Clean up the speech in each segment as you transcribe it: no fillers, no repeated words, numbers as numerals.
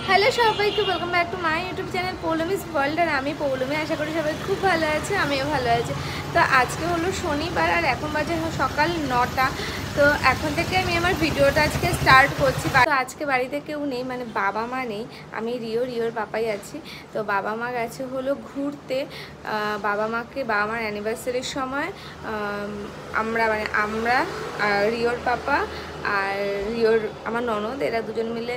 Hello সবাইকে, welcome back to my YouTube channel Poulami's world. আর আমি পৌলমি, আশা করি সবাই খুব ভালো আছে, আমিও ভালো আছি। তো আজকে হলো শনিবার আর এখন বাজে সকাল 9টা। তো এখন থেকে আমি আমার ভিডিওটা আজকে স্টার্ট করছি। তো আজকে বাড়িতে কেউ নেই, মানে বাবা মা নেই, আমি রিওর পাপাই আছি। তো বাবা মা গেছে হলো ঘুরতে। বাবা মার অ্যানিভার্সারির সময় আমরা রিওর পাপা আর আমার ননদ, এরা দুজন মিলে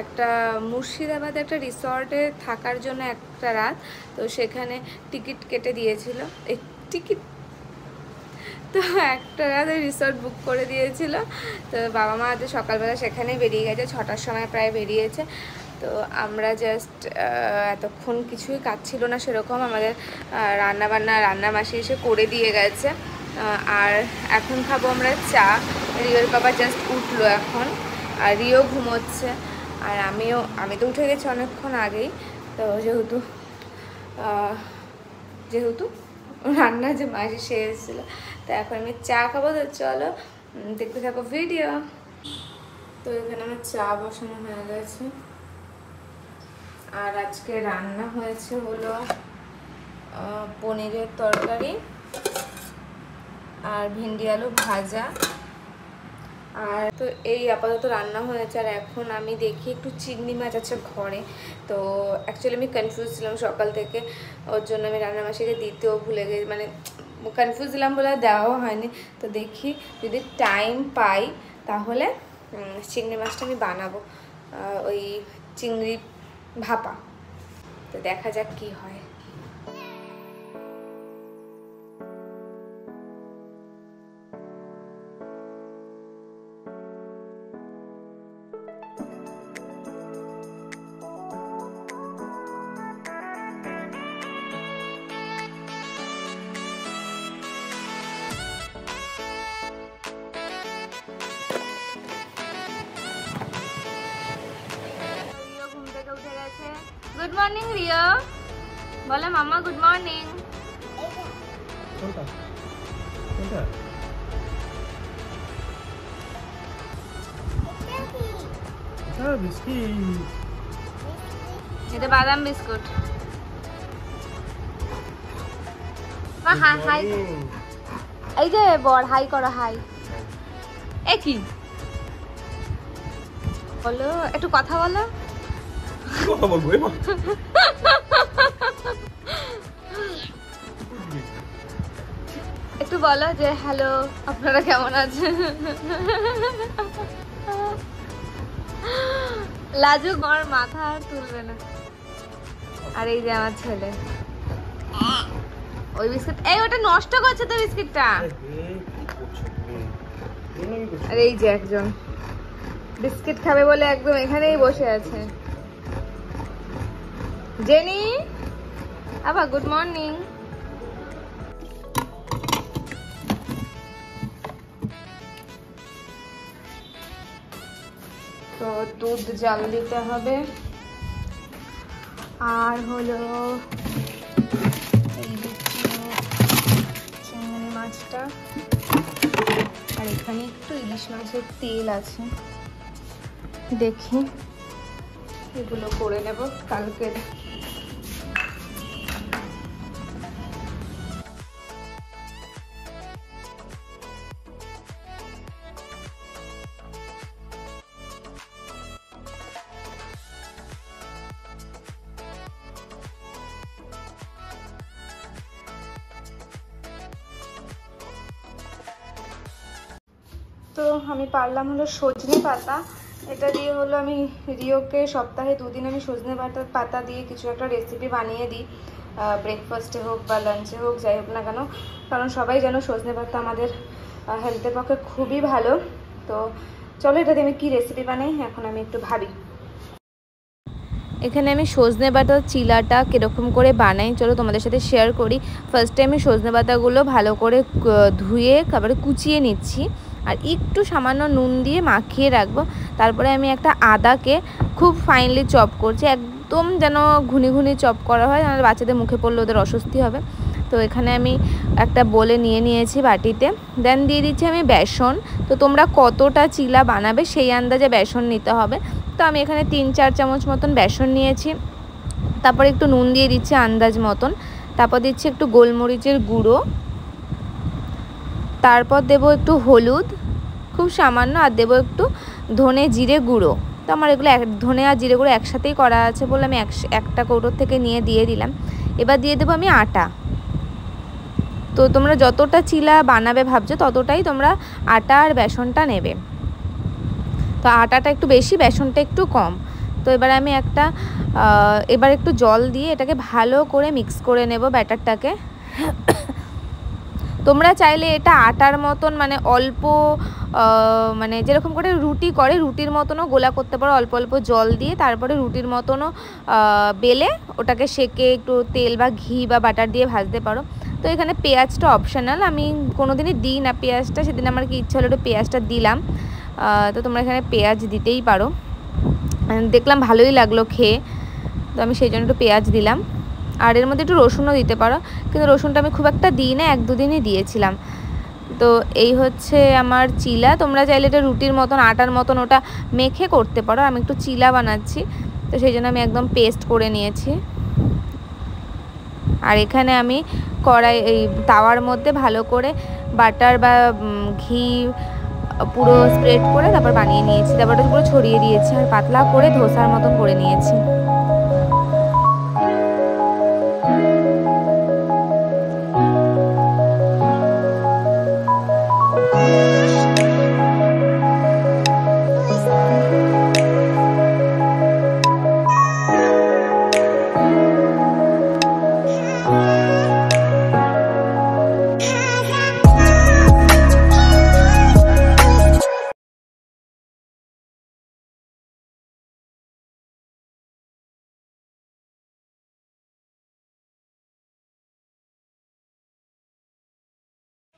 একটা মুর্শিদাবাদে একটা রিসর্টে থাকার জন্য একটা রাত, তো সেখানে টিকিট কেটে দিয়েছিল। এই টিকিট তো একটা রাত রিসর্ট বুক করে দিয়েছিল। তো বাবা মা আজ সকালবেলা সেখানে বেরিয়ে গেছে, 6টার সময় প্রায় বেরিয়েছে। তো আমরা জাস্ট এতক্ষণ কিছুই কাজ ছিল না সেরকম, আমাদের রান্না মাসি এসে করে দিয়ে গেছে। আর এখন খাবো আমরা চা। রিওর বাবা জাস্ট উঠলো এখন, আর রিও ঘুমোচ্ছে, আর আমি তো উঠে গেছি অনেকক্ষণ আগেই। তো যেহেতু রান্না যে মাসি সে এসেছিলো, তো এখন আমি চা খাবো। তো চলো দেখতে থাকো ভিডিও। তো এখানে আমার চা বসানো হয়ে গেছে, আর আজকে রান্না হয়েছে হলো পনিরের তরকারি আর ভিন্ডি আলু ভাজা। আর তো এই আপাতত রান্না হয়েছে। আর এখন আমি দেখি একটু চিংড়ি মাছ আছে ঘরে। তো অ্যাকচুয়ালি আমি কনফিউজ ছিলাম সকাল থেকে, ওর জন্য আমি রান্না মাসিকে দিতেও ভুলে গেছি, মানে কনফিউজ ছিলাম বলে দেওয়াও হয়নি। তো দেখি যদি টাইম পাই তাহলে চিংড়ি মাছটা আমি বানাবো, ওই চিংড়ি ভাপা। তো দেখা যাক কি হয়। গুড মর্নিং রিয়া, বলে মামা গুড মর্নিং। এটা বাদাম বিস্কুট। হাই হাই, এই যে বড় হাই করো, হাই। এ কি বলো, একটু কথা বলো। একটু বলো যে হ্যালো, আপনারা কেমন আছেন। লাজুক, আমার মাথা আর তুলবে না। আর এই যে আমার ছেলে, ওই বিস্কিট, এই ওটা নষ্ট করছে তো বিস্কিটটা। আর এই যে একজন বিস্কিট খাবে বলে একদম এখানেই বসে আছে। জেনি আবার গুড মর্নিং। তো দুধ জাল দিতে হবে, আর হলো এই চিংড়ি মাছটা, আর এখানে একটু ইলিশ মাছের তেল আছে, দেখি এগুলো করে নেব কালকে। তো আমি পারলাম হলো সজনে পাতা, এটা দিয়ে হলো আমি রিওকে সপ্তাহে 2 দিন আমি সজনে পাতা দিয়ে কিছু একটা রেসিপি বানিয়ে দিই, ব্রেকফাস্টে হোক বা লাঞ্চে হোক, যাই হোক না কেন, কারণ সবাই জানো সজনে পাতা আমাদের হেলথের পক্ষে খুবই ভালো। তো চলো এটা দিয়ে আমি কী রেসিপি বানাই এখন আমি একটু ভাবি। এখানে আমি সজনে পাতার চিলাটা কীরকম করে বানাই চলো তোমাদের সাথে শেয়ার করি। ফার্স্টে আমি সজনে পাতাগুলো ভালো করে ধুয়ে তারপরে কুচিয়ে নিচ্ছি, আর একটু সামান্য নুন দিয়ে মাখিয়ে রাখবো। তারপরে আমি একটা আদাকে খুব ফাইনলি চপ করছি, একদম যেন ঘুনি ঘুনি চপ করা হয়, নাহলে বাচ্চাদের মুখে পড়লে ওদের অস্বস্তি হবে। তো এখানে আমি একটা বলে নিয়েছি বাটিতে, দেন দিয়ে দিচ্ছি আমি বেসন। তো তোমরা কতটা চিলা বানাবে সেই আন্দাজে বেসন নিতে হবে। তো তো আমি এখানে 3-4 চামচ মতন বেসন নিয়েছি। তারপর একটু নুন দিয়ে দিচ্ছি আন্দাজ মতন, তারপর দিচ্ছি একটু গোলমরিচের গুঁড়ো, তারপর দেব একটু হলুদ খুব সামান্য, আর দেব একটু ধনে জিরে গুঁড়ো। তো আমার এগুলো ধনে আর জিরে গুঁড়ো একসাথেই করা আছে বলে আমি একটা কৌটোর থেকে নিয়ে দিয়ে দিলাম। এবার দিয়ে দেবো আমি আটা। তো তোমরা যতটা চিলা বানাবে ভাবছো ততটাই তোমরা আটা আর বেসনটা নেবে। তো আটাটা একটু বেশি, বেসনটা একটু কম। তো এবার আমি এবার একটু জল দিয়ে এটাকে ভালো করে মিক্স করে নেব ব্যাটারটাকে। তোমরা চাইলে এটা আটার মতন মানে অল্প মানে যেরকম করে রুটি করে রুটির মতনও গোলা করতে পারো, অল্প অল্প জল দিয়ে। তারপরে রুটির মতনও বেলে ওটাকে সেকে একটু তেল বা ঘি বা বাটার দিয়ে ভাজতে পারো। তো এখানে পেঁয়াজটা অপশনাল, আমি কোনো দিনই দিই না পেঁয়াজটা, সেদিন আমার কি ইচ্ছা হলো একটু পেঁয়াজটা দিলাম। তো তোমরা এখানে পেঁয়াজ দিতেই পারো, দেখলাম ভালোই লাগলো খেয়ে, তো আমি সেই জন্য একটু পেঁয়াজ দিলাম। আর এর মধ্যে একটু রসুনও দিতে পারো, কিন্তু রসুনটা আমি খুব একটা দিই না, 1-2 দিনই দিয়েছিলাম। তো এই হচ্ছে আমার চিলা। তোমরা চাইলে এটা রুটির মতন আটার মতন ওটা মেখে করতে পারো, আমি একটু চিলা বানাচ্ছি তো সেই জন্য আমি একদম পেস্ট করে নিয়েছি। আর এখানে আমি এই তাওয়ার মধ্যে ভালো করে বাটার বা ঘি পুরো স্প্রেড করে তারপর বানিয়ে নিয়েছি, তারপর পুরো ছড়িয়ে দিয়েছি আর পাতলা করে ধোসার মতন করে নিয়েছি।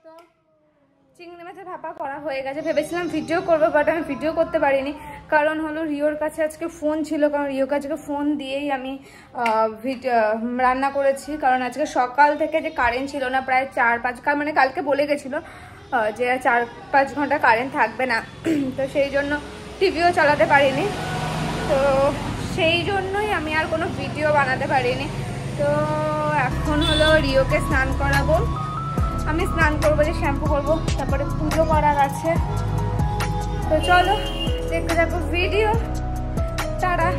তো চিংড়ি মাছের ভাপা করা হয়ে গেছে, ভেবেছিলাম ভিডিও করবো বাট আমি ভিডিও করতে পারিনি, কারণ হলো রিওর কাছে আজকে ফোন ছিল, কারণ রিওর কাছে ফোন দিয়েই আমি রান্না করেছি। কারণ আজকে সকাল থেকে যে কারেন্ট ছিল না, প্রায় 4-5 মানে কালকে বলে গেছিলো যে 4-5 ঘন্টা কারেন্ট থাকবে না, তো সেই জন্য টিভিও চালাতে পারিনি। তো সেই জন্যই আমি আর কোনো ভিডিও বানাতে পারিনি। তো এখন হলো রিওকে স্নান করাবো, আমি স্নান করবো, যে শ্যাম্পু করবো, তারপরে পুজো করার আছে। তো চলো দেখতে থাকো ভিডিও, টাটা।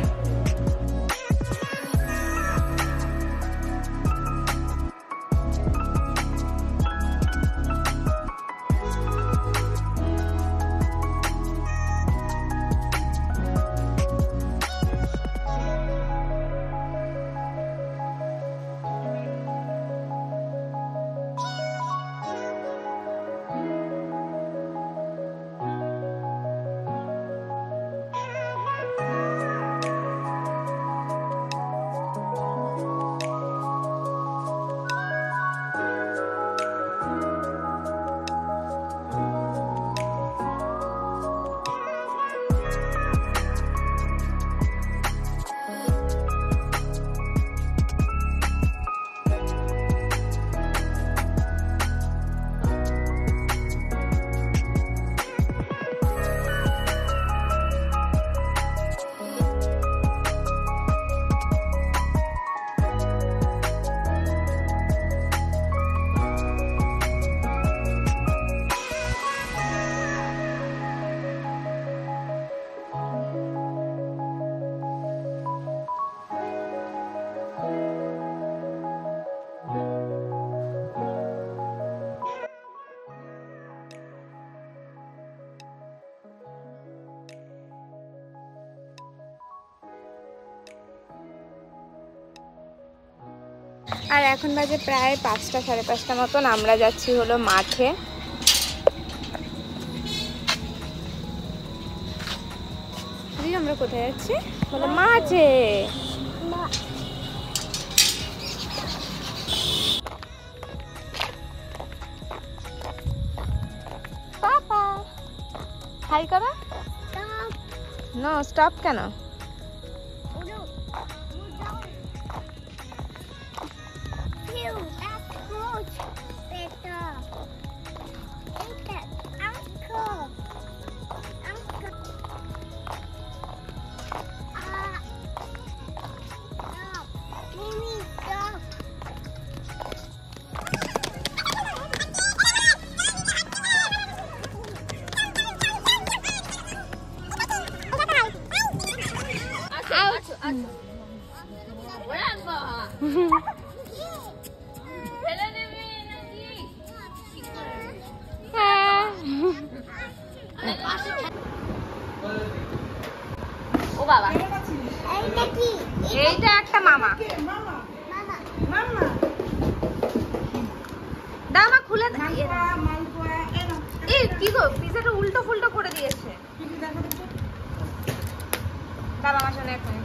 আর এখন বাজে প্রায় 5টা-5:30 মতন, আমরা যাচ্ছি হলো মাঠে। আমরা কোথায় যাচ্ছি? হলো মাঠে। পাপা হাই করো। নো স্টপ কেন? ও বাবা, এইটা একটা মামা। দাও মা, খুলে এই কি গো, পিজাটা উল্টো ফুল্টো করে দিয়েছে। দাও আমার সামনে এখন।